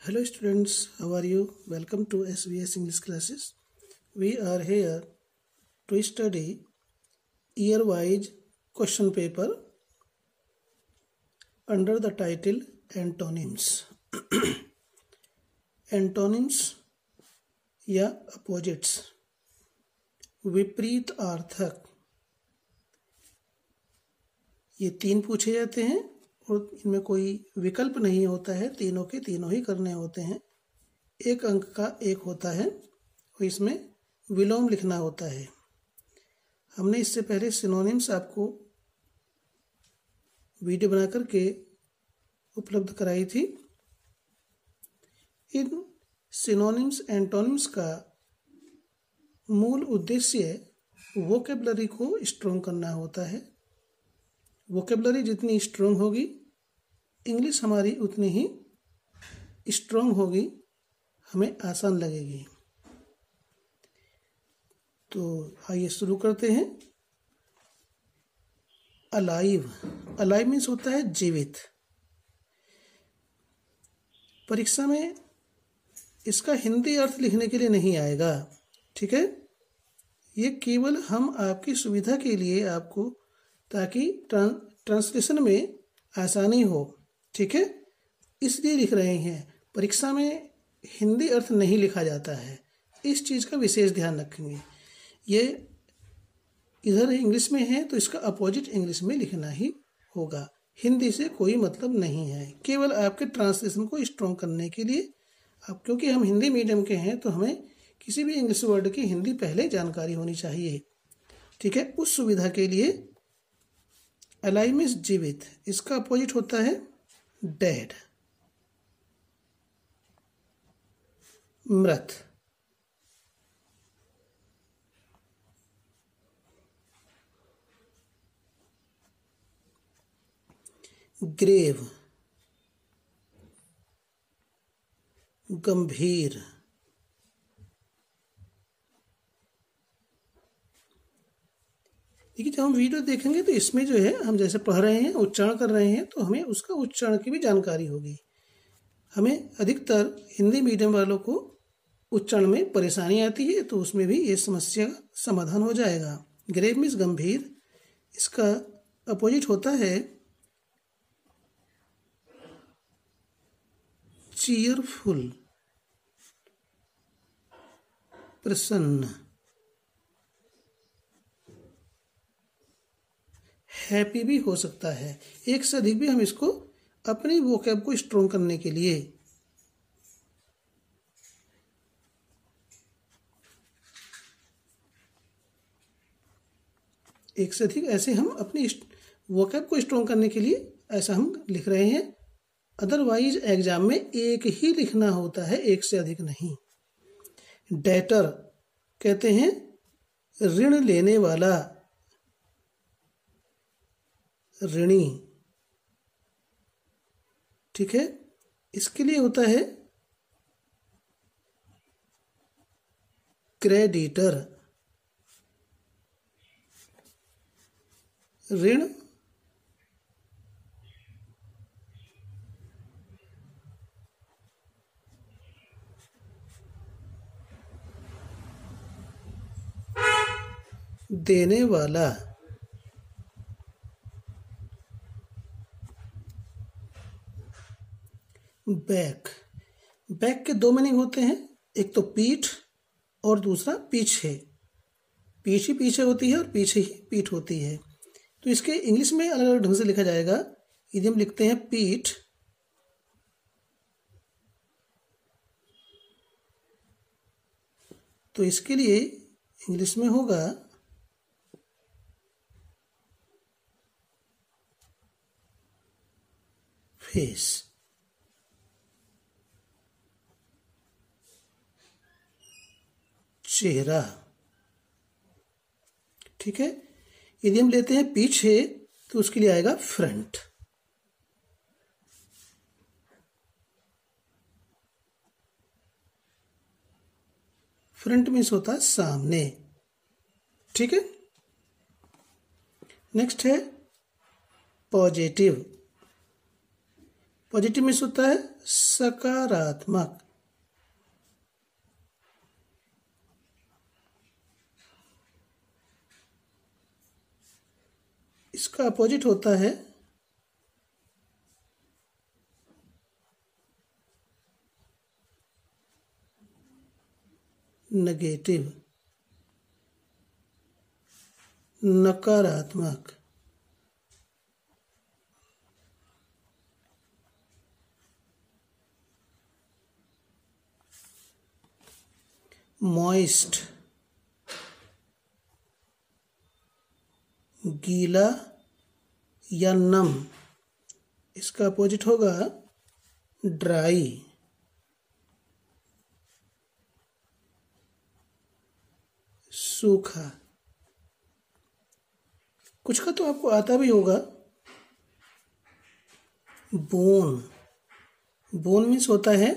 Hello students, how are you? Welcome to SVS English classes. We are here to study year-wise question paper under the title Antonyms. Antonyms या opposites, विपरीत अर्थक, ये तीन पूछे जाते हैं और इनमें कोई विकल्प नहीं होता है, तीनों के तीनों ही करने होते हैं। एक अंक का एक होता है और इसमें विलोम लिखना होता है। हमने इससे पहले सिनोनिम्स आपको वीडियो बना करके उपलब्ध कराई थी। इन सिनोनिम्स एंटोनिम्स का मूल उद्देश्य वोकेबलरी को स्ट्रॉन्ग करना होता है। वोकेबलरी जितनी स्ट्रॉन्ग होगी, इंग्लिश हमारी उतनी ही स्ट्रॉन्ग होगी, हमें आसान लगेगी। तो आइए शुरू करते हैं। अलाइव, अलाइव मीन्स होता है जीवित। परीक्षा में इसका हिंदी अर्थ लिखने के लिए नहीं आएगा, ठीक है। ये केवल हम आपकी सुविधा के लिए आपको, ताकि ट्रांसलेशन में आसानी हो, ठीक है, इसलिए लिख रहे हैं। परीक्षा में हिंदी अर्थ नहीं लिखा जाता है, इस चीज़ का विशेष ध्यान रखेंगे। ये इधर इंग्लिश में है तो इसका अपोजिट इंग्लिश में लिखना ही होगा। हिंदी से कोई मतलब नहीं है, केवल आपके ट्रांसलेशन को स्ट्रॉन्ग करने के लिए। अब क्योंकि हम हिंदी मीडियम के हैं तो हमें किसी भी इंग्लिश वर्ड की हिंदी पहले जानकारी होनी चाहिए, ठीक है। उस सुविधा के लिए अलाइव मीन्स जीवित, इसका अपोजिट होता है डेड, मृत। ग्रेव, गंभीर। देखिए, जब हम वीडियो देखेंगे तो इसमें जो है, हम जैसे पढ़ रहे हैं, उच्चारण कर रहे हैं, तो हमें उसका उच्चारण की भी जानकारी होगी। हमें अधिकतर हिंदी मीडियम वालों को उच्चारण में परेशानी आती है, तो उसमें भी ये समस्या का समाधान हो जाएगा। ग्रेव मीन्स गंभीर, इसका अपोजिट होता है चीयरफुल, प्रसन्न। हैप्पी भी हो सकता है, एक से अधिक भी हम इसको अपनी वोकैब को स्ट्रॉन्ग करने के लिए। एक से अधिक ऐसे हम अपनी वोकैब को स्ट्रॉन्ग करने के लिए ऐसा हम लिख रहे हैं। अदरवाइज एग्जाम में एक ही लिखना होता है, एक से अधिक नहीं। डेटर कहते हैं ऋण लेने वाला, ऋणी, ठीक है। इसके लिए होता है क्रेडिटर, ऋण देने वाला। बैक, बैक के दो मीनिंग होते हैं, एक तो पीठ और दूसरा पीछे। पीठ ही पीछे होती है और पीछे ही पीठ होती है, तो इसके इंग्लिश में अलग अलग ढंग से लिखा जाएगा। यदि हम लिखते हैं पीठ, तो इसके लिए इंग्लिश में होगा फेस। चेहरा, ठीक है। यदि हम लेते हैं पीछे तो उसके लिए आएगा फ्रंट। फ्रंट मीन्स होता है सामने, ठीक है। नेक्स्ट है पॉजिटिव। पॉजिटिव मीन्स होता है सकारात्मक। इसका अपोजिट होता है नेगेटिव, नकारात्मक। मॉइस्ट, गीला या नम। इसका अपोजिट होगा ड्राई, सूखा। कुछ का तो आपको आता भी होगा। बोन, बोन मीन्स होता है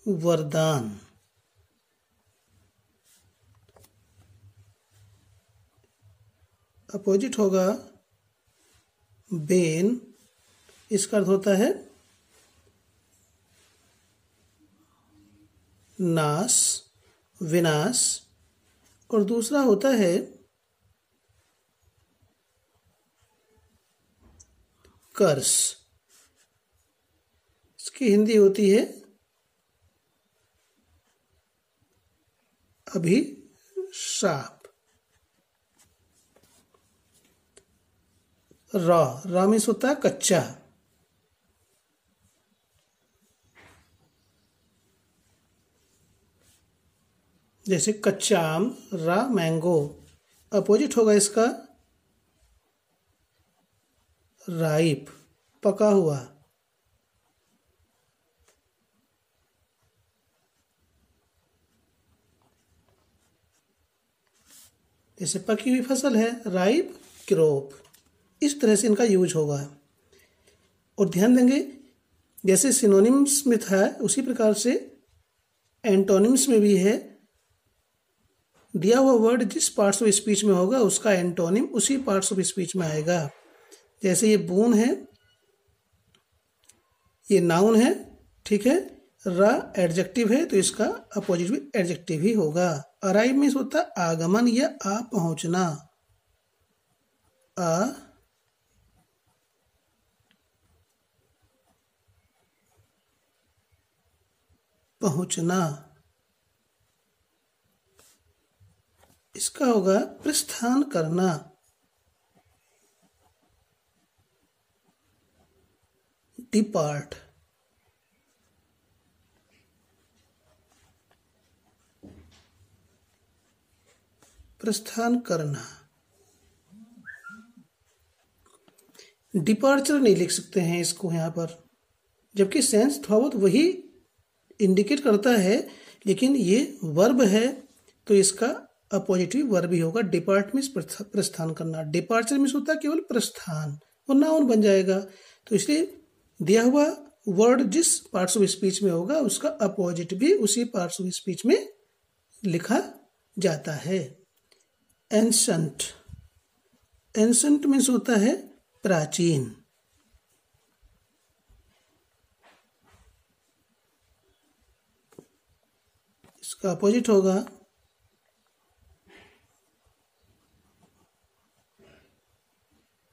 वरदान। अपोजिट होगा बेन, इसका अर्थ होता है नाश, विनाश। और दूसरा होता है कर्स, इसकी हिंदी होती है अभिशाप। रॉ मीन्स होता है कच्चा। जैसे कच्चा आम, रा मैंगो। अपोजिट होगा इसका राइप, पका हुआ। जैसे पकी हुई फसल है, राइप क्रॉप। इस तरह से इनका यूज होगा। और ध्यान देंगे, जैसे सिनोनिम्स में था उसी प्रकार से एंटोनिम्स में भी है। दिया हुआ वर्ड जिस पार्ट्स ऑफ स्पीच में होगा उसका एंटोनिम उसी पार्ट्स ऑफ स्पीच में आएगा। जैसे ये बून है, ये नाउन है, ठीक है। रा एडजेक्टिव है तो इसका अपोजिट भी एडजेक्टिव ही होगा। अराइव मीन्स होता है आगमन या आ पहुंचना। आ पहुंचना। इसका होगा प्रस्थान करना। डिपार्ट, प्रस्थान करना। डिपार्चर नहीं लिख सकते हैं इसको यहाँ पर, जबकि सेंस थोड़ा बहुत वही इंडिकेट करता है, लेकिन ये वर्ब है तो इसका अपोजिटिव वर्ब ही होगा। डिपार्ट मीन्स प्रस्थान करना। डिपार्चर मीन्स होता है केवल प्रस्थान, वो नाउन बन जाएगा। तो इसलिए दिया हुआ वर्ड जिस पार्ट्स ऑफ स्पीच में होगा उसका अपोजिट भी उसी पार्ट्स ऑफ स्पीच में लिखा जाता है। एंशंट, एंशंट मीन्स होता है प्राचीन। इसका अपोजिट होगा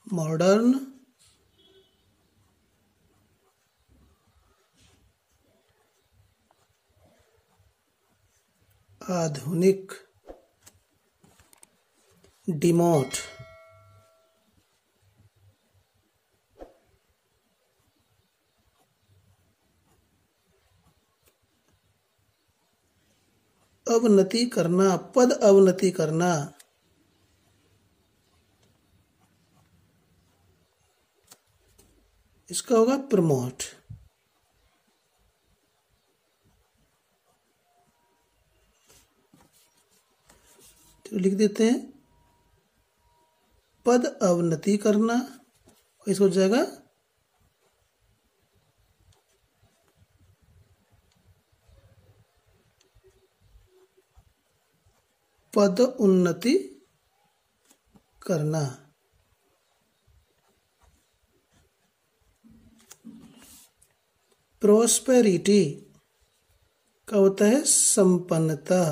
मॉडर्न, आधुनिक। डिमोट, अवनति करना, पद अवनति करना। इसका होगा प्रमोट। तो लिख देते हैं पद अवनति करना, इसको हो जाएगा पद उन्नति करना। प्रोस्पेरिटी का होता है संपन्नता।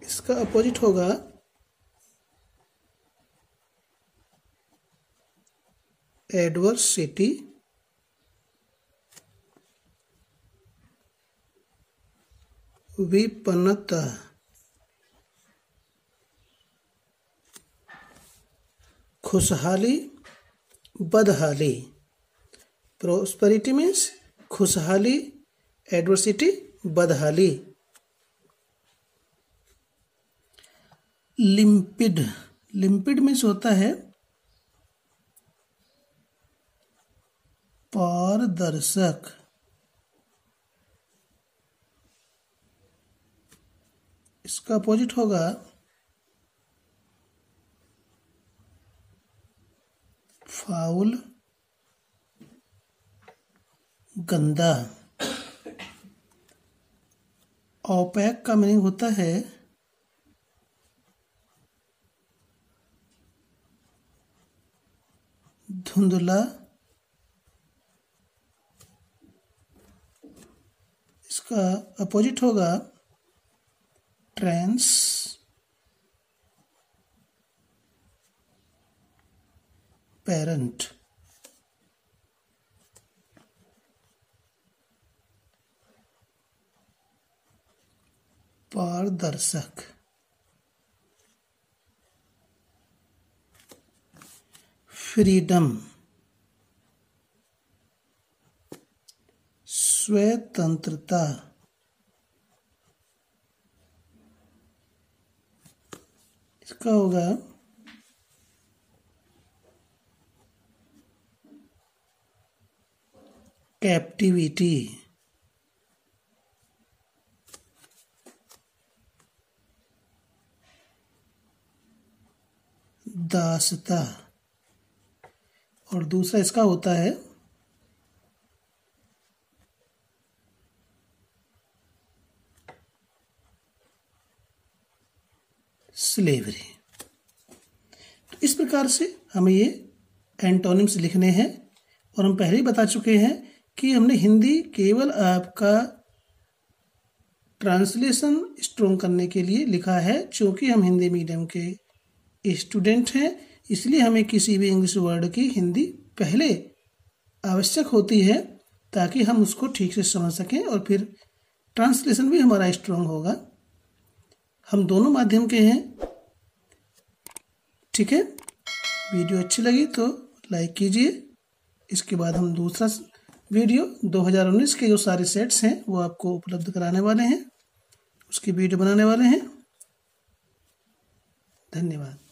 इसका अपोजिट होगा एडवर्सिटी, विपन्नता। खुशहाली, बदहाली। प्रोस्पेरिटी मीन्स खुशहाली, एडवर्सिटी बदहाली। लिम्पिड, लिम्पिड मीन्स होता है पारदर्शक। इसका अपोजिट होगा फाउल, गंदा। ओपेक का मीनिंग होता है धुंधला। इसका अपोजिट होगा ट्रांसपेरेंट। पारदर्शक। फ्रीडम, स्वतंत्रता। इसका होगा कैप्टिविटी। दासता। और दूसरा इसका होता है स्लेवरी। तो इस प्रकार से हमें ये एंटोनिम्स लिखने हैं। और हम पहले ही बता चुके हैं कि हमने हिंदी केवल आपका ट्रांसलेशन स्ट्रॉन्ग करने के लिए लिखा है। चूँकि हम हिंदी मीडियम के स्टूडेंट हैं, इसलिए हमें किसी भी इंग्लिश वर्ड की हिंदी पहले आवश्यक होती है ताकि हम उसको ठीक से समझ सकें और फिर ट्रांसलेशन भी हमारा स्ट्रॉन्ग होगा। हम दोनों माध्यम के हैं। ठीक है, वीडियो अच्छी लगी तो लाइक कीजिए। इसके बाद हम दूसरा वीडियो 2019 के जो सारे सेट्स हैं वो आपको उपलब्ध कराने वाले हैं, उसकी वीडियो बनाने वाले हैं। धन्यवाद।